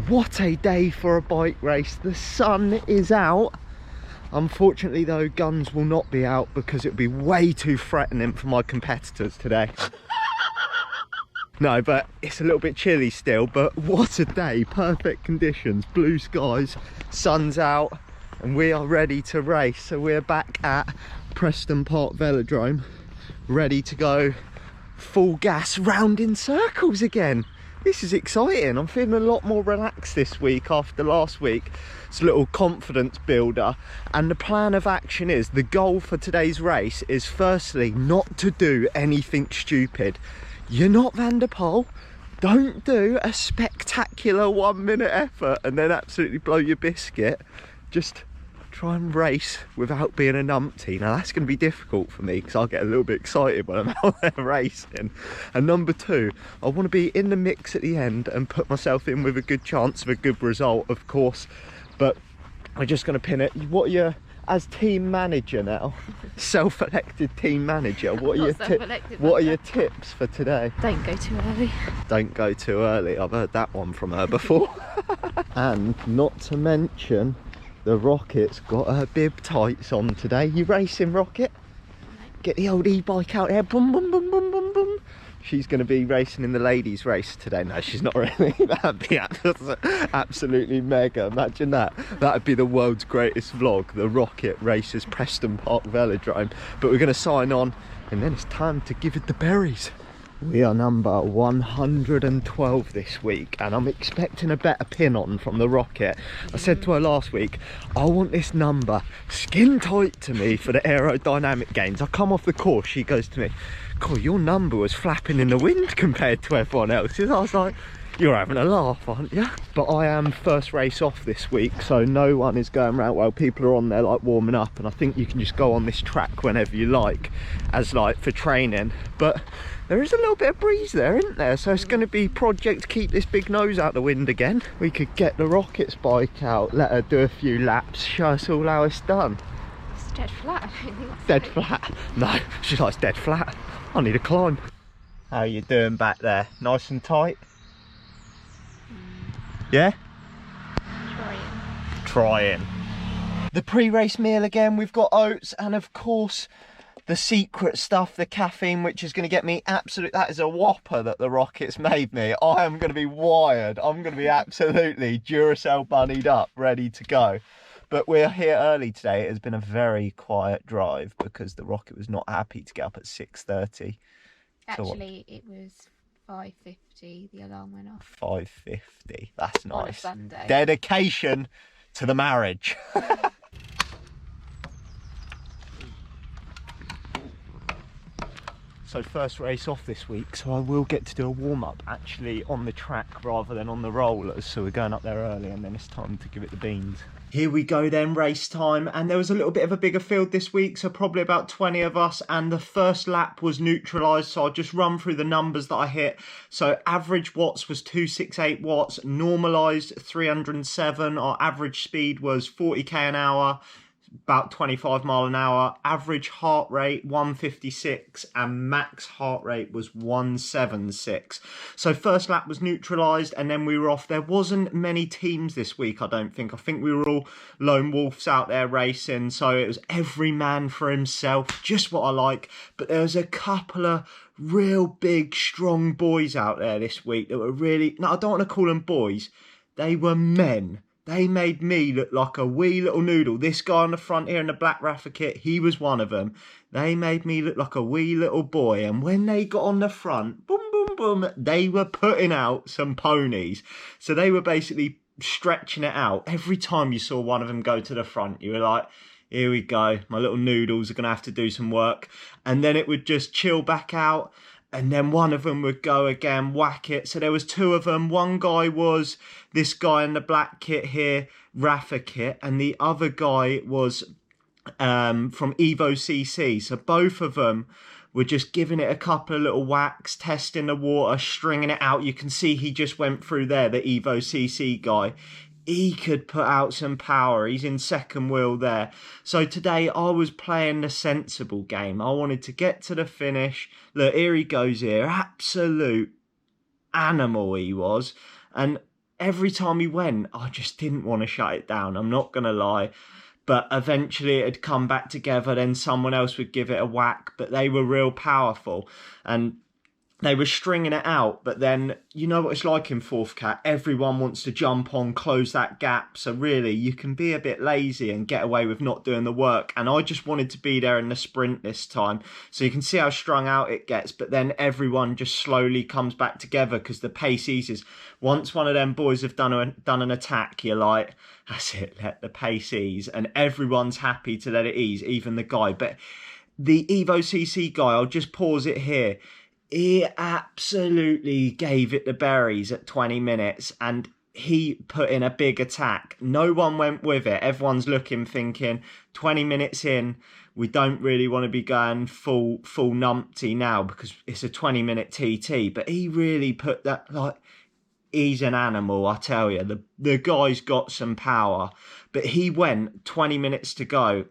What a day for a bike race. The sun is out. Unfortunately though, guns will not be out because it would be way too threatening for my competitors today. No, but it's a little bit chilly still, but what a day. Perfect conditions, blue skies, sun's out, and we are ready to race. So we're back at Preston Park Velodrome, ready to go full gas round in circles again. This is exciting. I'm feeling a lot more relaxed this week after last week. It's a little confidence builder, and the plan of action is, the goal for today's race is firstly not to do anything stupid. You're not Van der Poel. Don't do a spectacular 1 minute effort and then absolutely blow your biscuit. Just try and race without being a numpty. Now that's going to be difficult for me because I'll get a little bit excited when I'm out there racing. And number two, I want to be in the mix at the end and put myself in with a good chance of a good result, of course. But I'm just going to pin it. What are your, as team manager now, self-elected team manager, what are your tips for today? Don't go too early. Don't go too early. I've heard that one from her before. And not to mention, the Rocket's got her bib tights on today. You racing, Rocket? Get the old e-bike out there. Boom, boom, boom, boom, boom, boom. She's going to be racing in the ladies' race today. No, she's not really. That'd be absolutely mega. Imagine that. That'd be the world's greatest vlog. The Rocket races Preston Park Velodrome. But we're going to sign on, and then it's time to give it the berries. We are number 112 this week, and I'm expecting a better pin on from the Rocket. I said to her last week, I want this number skin tight to me for the aerodynamic gains. I come off the course, she goes to me, God, your number was flapping in the wind compared to everyone else's. I was like, you're having a laugh, aren't you? But I am first race off this week, so no one is going around while people are on there like warming up, and I think you can just go on this track whenever you like, as like for training. But there is a little bit of breeze there, isn't there? So it's going to be project keep this big nose out the wind again. We could get the Rocket's bike out, let her do a few laps, show us all how it's done. It's dead flat, I don't think so. Dead flat? No, she's like, it's dead flat. I need a climb. How are you doing back there? Nice and tight? Yeah? Trying. The pre-race meal again, we've got oats and of course the secret stuff, the caffeine, which is going to get me absolute, that is a whopper that the Rocket's made me. I am going to be wired. I'm going to be absolutely Duracell bunnied up, ready to go. But we're here early today. It has been a very quiet drive because the Rocket was not happy to get up at 6:30. Actually, it was 5:50, the alarm went off. 5:50, that's nice. On a Sunday. Dedication to the marriage. So first race off this week, so I will get to do a warm-up actually on the track rather than on the rollers. So we're going up there early and then it's time to give it the beans. Here we go then, race time. And there was a little bit of a bigger field this week, so probably about 20 of us. And the first lap was neutralised, so I'll just run through the numbers that I hit. So average watts was 268 watts, normalised 307. Our average speed was 40k an hour, about 25 mile an hour. Average heart rate 156 and max heart rate was 176. So first lap was neutralised and then we were off. There wasn't many teams this week, I don't think. I think we were all lone wolves out there racing, so it was every man for himself, just what I like. But there was a couple of real big strong boys out there this week that were really, no, I don't want to call them boys, they were men. They made me look like a wee little noodle. This guy on the front here in the black Rafa kit, he was one of them. They made me look like a wee little boy. And when they got on the front, boom, boom, boom, they were putting out some ponies. So they were basically stretching it out. Every time you saw one of them go to the front, you were like, here we go. My little noodles are going to have to do some work. And then it would just chill back out. And then one of them would go again, whack it. So there was two of them. One guy was this guy in the black kit here, Rafa kit. And the other guy was from Evo CC. So both of them were just giving it a couple of little whacks, testing the water, stringing it out. You can see he just went through there, the Evo CC guy. He could put out some power. He's in second wheel there. So today I was playing the sensible game. I wanted to get to the finish. Look, here he goes here. Absolute animal he was. And every time he went, I just didn't want to shut it down. I'm not going to lie. But eventually it'd come back together. Then someone else would give it a whack. But they were real powerful. And they were stringing it out, but then you know what it's like in fourth cat. Everyone wants to jump on, close that gap. So really, you can be a bit lazy and get away with not doing the work. And I just wanted to be there in the sprint this time. So you can see how strung out it gets. But then everyone just slowly comes back together because the pace eases. Once one of them boys have done an attack, you're like, that's it, let the pace ease. And everyone's happy to let it ease, even the guy. But the Evo CC guy, I'll just pause it here. He absolutely gave it the berries at 20 minutes and he put in a big attack. No one went with it. Everyone's looking, thinking 20 minutes in, we don't really want to be going full numpty now because it's a 20-minute TT. But he really put that, like, he's an animal, I tell you. The guy's got some power. But he went 20 minutes to go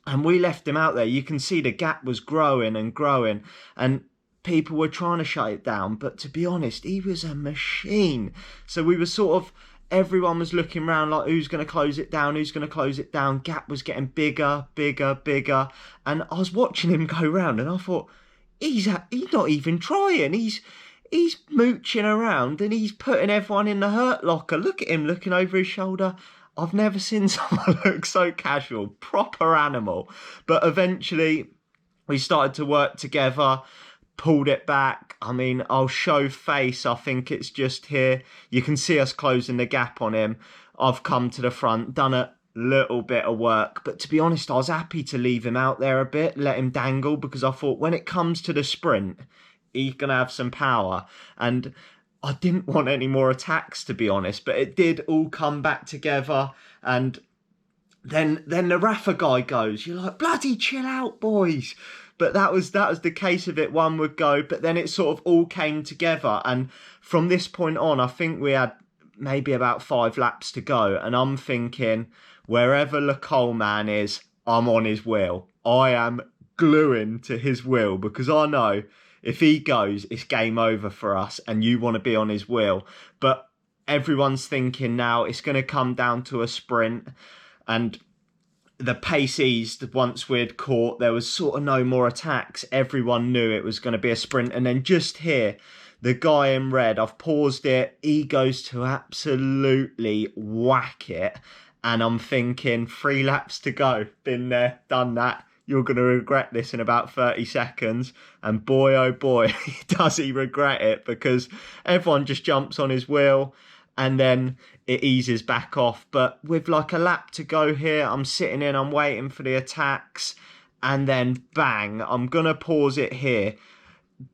and we left him out there. You can see the gap was growing and growing and people were trying to shut it down, but to be honest, he was a machine. So we were sort of, everyone was looking around like, who's going to close it down, who's going to close it down. Gap was getting bigger, and I was watching him go round and I thought, he's not even trying. He's mooching around and he's putting everyone in the hurt locker. Look at him looking over his shoulder. I've never seen someone look so casual, proper animal. But eventually we started to work together, pulled it back. I mean, I'll show face. I think it's just here. You can see us closing the gap on him. I've come to the front, done a little bit of work. But to be honest, I was happy to leave him out there a bit, let him dangle, because I thought when it comes to the sprint, he's going to have some power. And I didn't want any more attacks, to be honest. But it did all come back together. And then the Rafa guy goes, you're like, bloody chill out, boys. But that was the case of it. One would go, but then it sort of all came together. And from this point on, I think we had maybe about 5 laps to go. And I'm thinking, wherever Le Coleman is, I'm on his wheel. I am gluing to his wheel because I know if he goes, it's game over for us. And you want to be on his wheel. But everyone's thinking now it's going to come down to a sprint. And the pace eased once we'd caught. There was sort of no more attacks. Everyone knew it was going to be a sprint. And then just here, the guy in red, I've paused it. He goes to absolutely whack it. And I'm thinking 3 laps to go. Been there, done that. You're going to regret this in about 30 seconds. And boy, oh boy, does he regret it because everyone just jumps on his wheel. And then it eases back off. But with like a lap to go here, I'm sitting in, I'm waiting for the attacks. And then bang, I'm going to pause it here.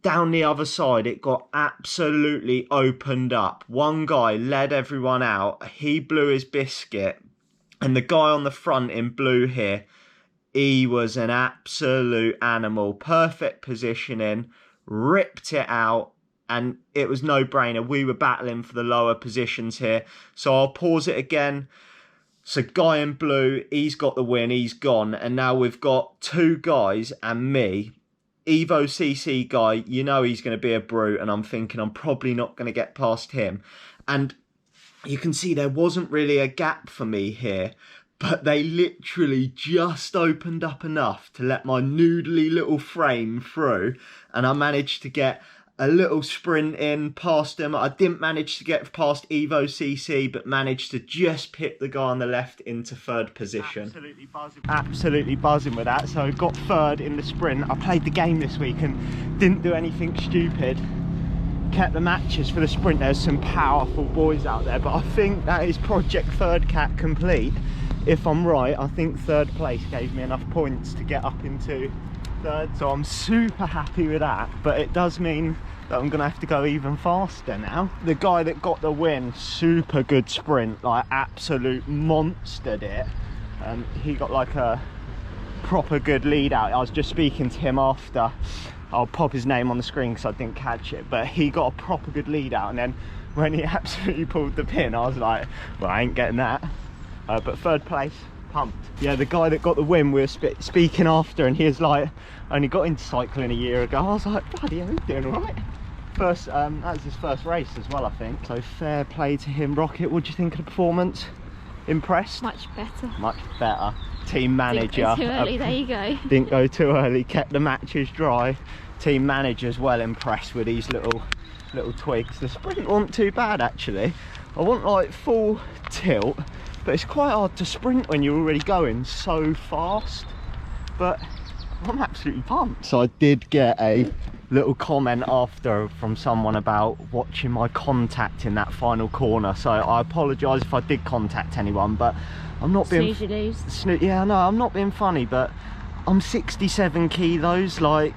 Down the other side, it got absolutely opened up. One guy led everyone out. He blew his biscuit. And the guy on the front in blue here, he was an absolute animal. Perfect positioning, ripped it out. And it was no-brainer. We were battling for the lower positions here. So I'll pause it again. So guy in blue, he's got the win. He's gone. And now we've got 2 guys and me. Evo CC guy, you know he's going to be a brute. And I'm thinking I'm probably not going to get past him. And you can see there wasn't really a gap for me here. But they literally just opened up enough to let my noodly little frame through. And I managed to get a little sprint in past him. I didn't manage to get past Evo CC, but managed to just pick the guy on the left into 3rd position. Absolutely buzzing with that. So I got 3rd in the sprint. I played the game this week and didn't do anything stupid. Kept the matches for the sprint. There's some powerful boys out there, but I think that is Project 3rd Cat complete. If I'm right, I think 3rd place gave me enough points to get up into 3rd, so I'm super happy with that. But it does mean that I'm gonna have to go even faster now. The guy that got the win, super good sprint, like absolute monstered it. He got like a proper good lead out. I was just speaking to him after. I'll pop his name on the screen because I didn't catch it, but he got a proper good lead out. And then when he absolutely pulled the pin, I was like, well, I ain't getting that. But 3rd place, pumped. Yeah, the guy that got the win, we were speaking after, and he was like, only got into cycling a year ago. I was like, bloody hell, you doing all right? first, that was his first race as well, I think. So fair play to him. Rocket, what do you think of the performance? Impressed? Much better. Much better. Team manager. Didn't go too early, there you go. Didn't go too early, kept the matches dry. Team manager's well impressed with these little twigs. The sprint wasn't too bad actually. I want like full tilt, but it's quite hard to sprint when you're already going so fast. But I'm absolutely pumped. So I did get a little comment after from someone about watching my contact in that final corner. So I apologise if I did contact anyone, but I'm not being... Snooze you lose. Yeah, no, I'm not being funny, but I'm 67 kilos, like...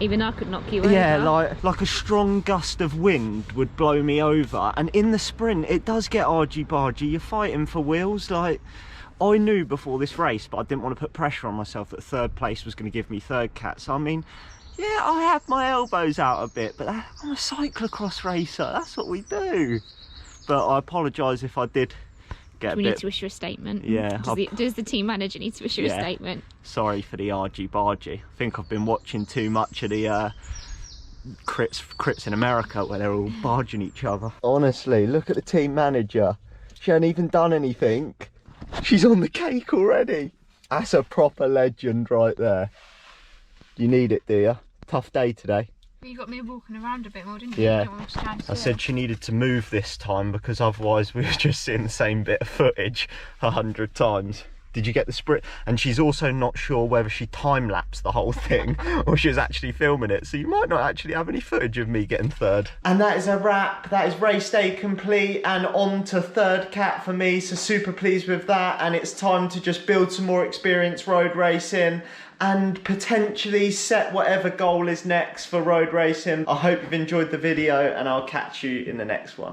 Even I could knock you over. Yeah, like a strong gust of wind would blow me over. And in the sprint, it does get argy-bargy. You're fighting for wheels, like... I knew before this race, but I didn't want to put pressure on myself that third place was going to give me third cat. So I mean, yeah, I have my elbows out a bit, but I'm a cyclocross racer. That's what we do. But I apologise if I did get a bit... We need to issue a statement. Yeah. Does the team manager need to issue a statement? Sorry for the argy-bargy. I think I've been watching too much of the crits in America where they're all barging each other. Honestly, look at the team manager. She hasn't even done anything. She's on the cake already. That's a proper legend right there. You need it, do you? Tough day today. You got me walking around a bit more, didn't you? Yeah. You don't want to stand still. I said she needed to move this time because otherwise we were just seeing the same bit of footage 100 times. Did you get the sprint? And she's also not sure whether she time-lapsed the whole thing or she was actually filming it. So you might not actually have any footage of me getting third. And that is a wrap. That is race day complete and on to third cat for me. So super pleased with that. And it's time to just build some more experience road racing and potentially set whatever goal is next for road racing. I hope you've enjoyed the video and I'll catch you in the next one.